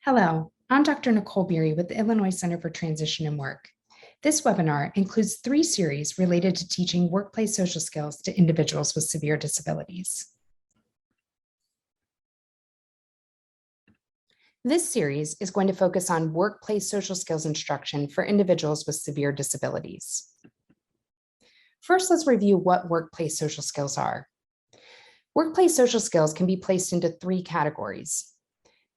Hello, I'm Dr. Nicole Birri with the Illinois Center for Transition and Work. This webinar includes 3 series related to teaching workplace social skills to individuals with severe disabilities. This series is going to focus on workplace social skills instruction for individuals with severe disabilities. First, let's review what workplace social skills are. Workplace social skills can be placed into 3 categories.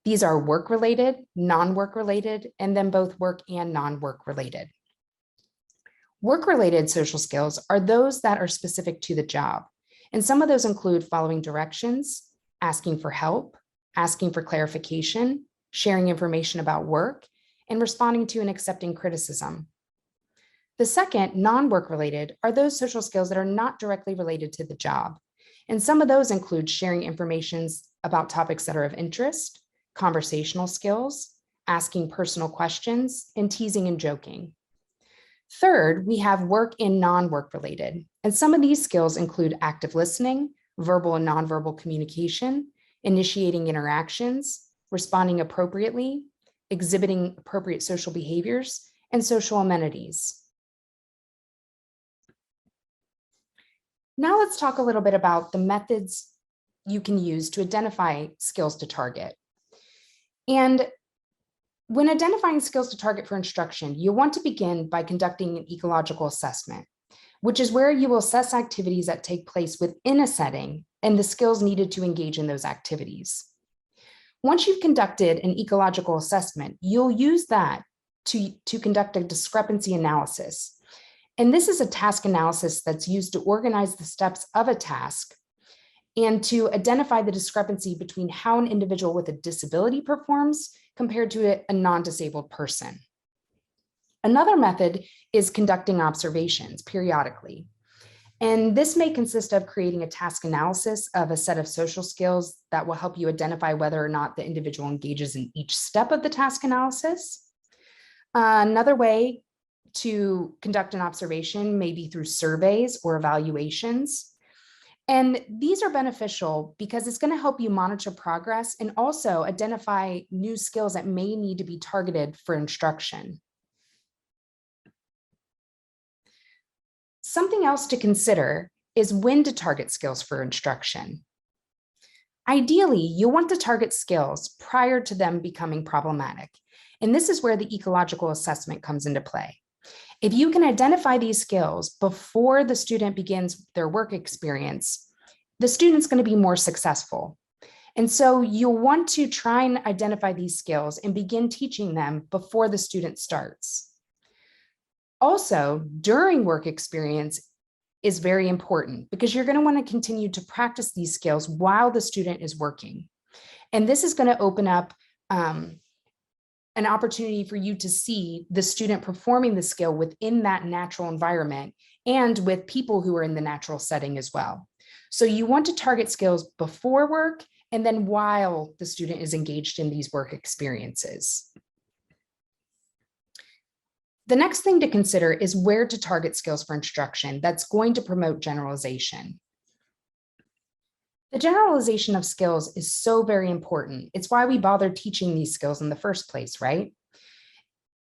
These are work-related, non-work-related, and then both work and non-work-related. Work-related social skills are those that are specific to the job, and some of those include following directions, asking for help, asking for clarification, sharing information about work, and responding to and accepting criticism. The second, non-work-related, are those social skills that are not directly related to the job, and some of those include sharing information about topics that are of interest, conversational skills, asking personal questions, and teasing and joking. Third, we have work and non-work related, and some of these skills include active listening, verbal and nonverbal communication, initiating interactions, responding appropriately, exhibiting appropriate social behaviors, and social amenities. Now let's talk a little bit about the methods you can use to identify skills to target. And when identifying skills to target for instruction, you want to begin by conducting an ecological assessment, which is where you will assess activities that take place within a setting and the skills needed to engage in those activities. Once you've conducted an ecological assessment, you'll use that to conduct a discrepancy analysis. And this is a task analysis that's used to organize the steps of a task and to identify the discrepancy between how an individual with a disability performs compared to a non-disabled person. Another method is conducting observations periodically. And this may consist of creating a task analysis of a set of social skills that will help you identify whether or not the individual engages in each step of the task analysis. Another way to conduct an observation may be through surveys or evaluations. And these are beneficial because it's going to help you monitor progress and also identify new skills that may need to be targeted for instruction. Something else to consider is when to target skills for instruction. Ideally, you want to target skills prior to them becoming problematic. And this is where the ecological assessment comes into play. If you can identify these skills before the student begins their work experience, the student's going to be more successful. And so you'll want to try and identify these skills and begin teaching them before the student starts. Also, during work experience is very important because you're going to want to continue to practice these skills while the student is working. And this is going to open up an opportunity for you to see the student performing the skill within that natural environment and with people who are in the natural setting as well. So you want to target skills before work and then while the student is engaged in these work experiences. The next thing to consider is where to target skills for instruction that's going to promote generalization. The generalization of skills is so very important. It's why we bother teaching these skills in the first place, right?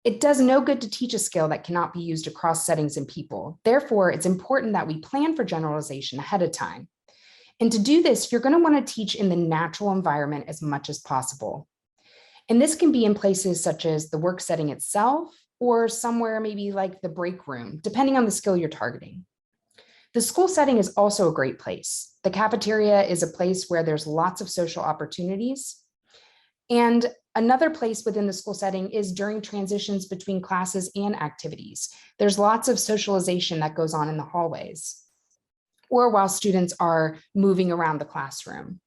It does no good to teach a skill that cannot be used across settings and people. Therefore, it's important that we plan for generalization ahead of time. And to do this, you're going to want to teach in the natural environment as much as possible. And this can be in places such as the work setting itself or somewhere maybe like the break room, depending on the skill you're targeting. The school setting is also a great place. The cafeteria is a place where there's lots of social opportunities. And another place within the school setting is during transitions between classes and activities. There's lots of socialization that goes on in the hallways or while students are moving around the classroom.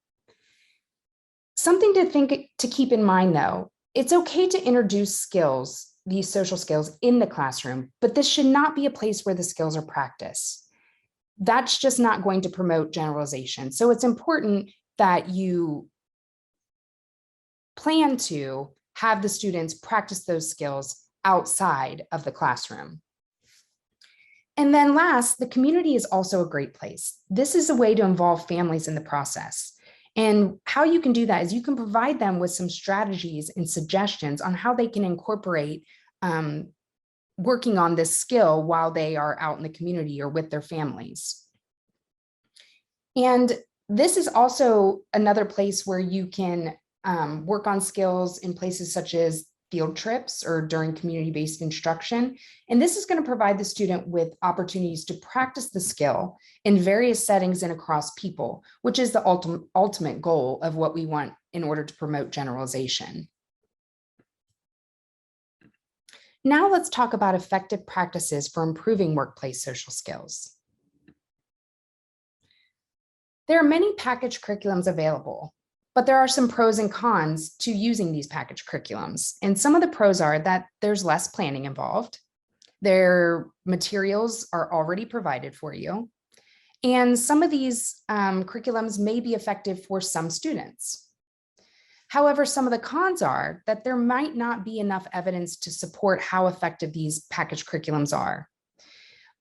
Something to keep in mind though, it's okay to introduce skills, these social skills in the classroom, but this should not be a place where the skills are practiced. That's just not going to promote generalization. So it's important that you plan to have the students practice those skills outside of the classroom. And then last, the community is also a great place. This is a way to involve families in the process. And how you can do that is you can provide them with some strategies and suggestions on how they can incorporate working on this skill while they are out in the community or with their families. And this is also another place where you can work on skills in places such as field trips or during community-based instruction. And this is going to provide the student with opportunities to practice the skill in various settings and across people, which is the ultimate goal of what we want in order to promote generalization. Now let's talk about effective practices for improving workplace social skills. There are many packaged curriculums available, but there are some pros and cons to using these packaged curriculums. And some of the pros are that there's less planning involved. Their materials are already provided for you. And some of these curriculums may be effective for some students. However, some of the cons are that there might not be enough evidence to support how effective these packaged curriculums are.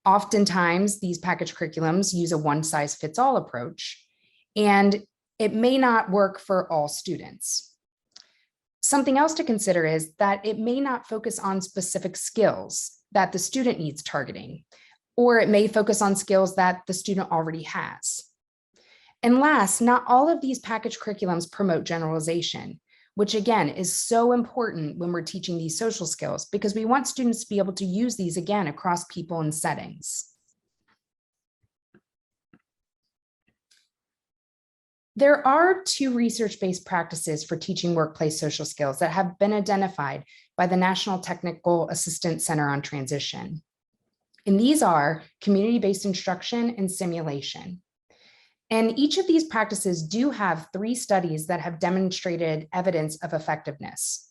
Oftentimes, these packaged curriculums use a one-size-fits-all approach, and it may not work for all students. Something else to consider is that it may not focus on specific skills that the student needs targeting, or it may focus on skills that the student already has. And last, not all of these packaged curriculums promote generalization, which again is so important when we're teaching these social skills because we want students to be able to use these again across people and settings. There are two research-based practices for teaching workplace social skills that have been identified by the National Technical Assistance Center on Transition. And these are community-based instruction and simulation. And each of these practices do have 3 studies that have demonstrated evidence of effectiveness.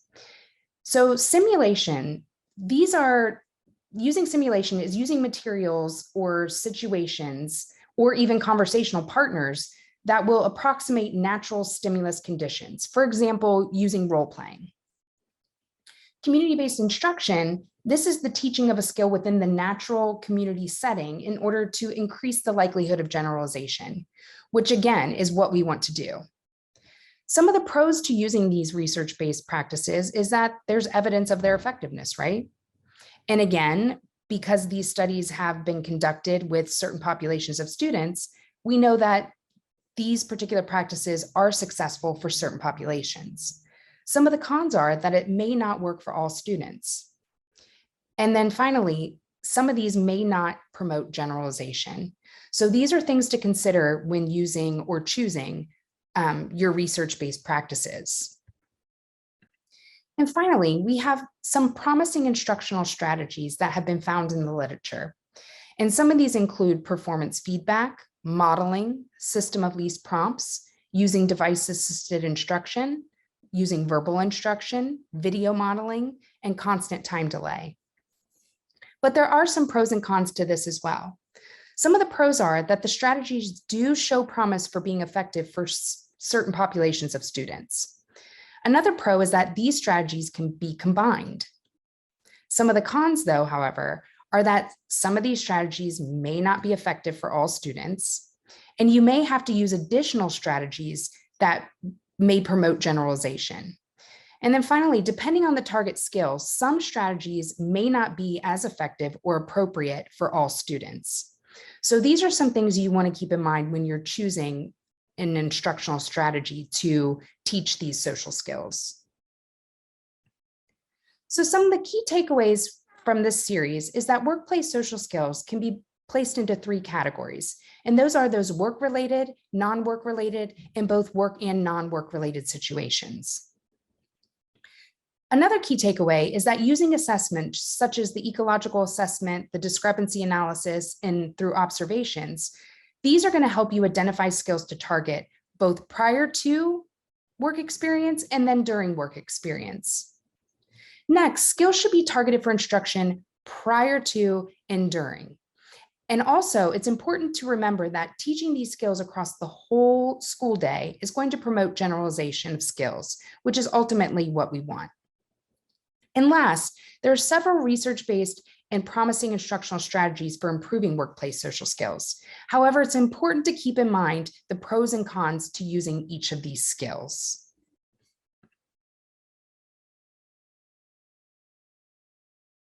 So simulation, using simulation is using materials or situations or even conversational partners that will approximate natural stimulus conditions. For example, using role playing. Community-based instruction, this is the teaching of a skill within the natural community setting in order to increase the likelihood of generalization, which again is what we want to do. Some of the pros to using these research-based practices is that there's evidence of their effectiveness, right? And again, because these studies have been conducted with certain populations of students, we know that these particular practices are successful for certain populations. Some of the cons are that it may not work for all students. And then finally, some of these may not promote generalization. So these are things to consider when using or choosing your research-based practices. And finally, we have some promising instructional strategies that have been found in the literature. And some of these include performance feedback, modeling, system of least prompts, using device-assisted instruction, using verbal instruction, video modeling, and constant time delay. But there are some pros and cons to this as well. Some of the pros are that the strategies do show promise for being effective for certain populations of students. Another pro is that these strategies can be combined. Some of the cons, though, however, are that some of these strategies may not be effective for all students, and you may have to use additional strategies that may promote generalization. And then finally, depending on the target skill, some strategies may not be as effective or appropriate for all students. So these are some things you want to keep in mind when you're choosing an instructional strategy to teach these social skills. So some of the key takeaways from this series is that workplace social skills can be placed into 3 categories. And those are those work-related, non-work-related, and both work and non-work-related situations. Another key takeaway is that using assessments such as the ecological assessment, the discrepancy analysis, and through observations, these are going to help you identify skills to target both prior to work experience and then during work experience. Next, skills should be targeted for instruction prior to and during. And also, it's important to remember that teaching these skills across the whole school day is going to promote generalization of skills, which is ultimately what we want. And last, there are several research-based and promising instructional strategies for improving workplace social skills. However, it's important to keep in mind the pros and cons to using each of these skills.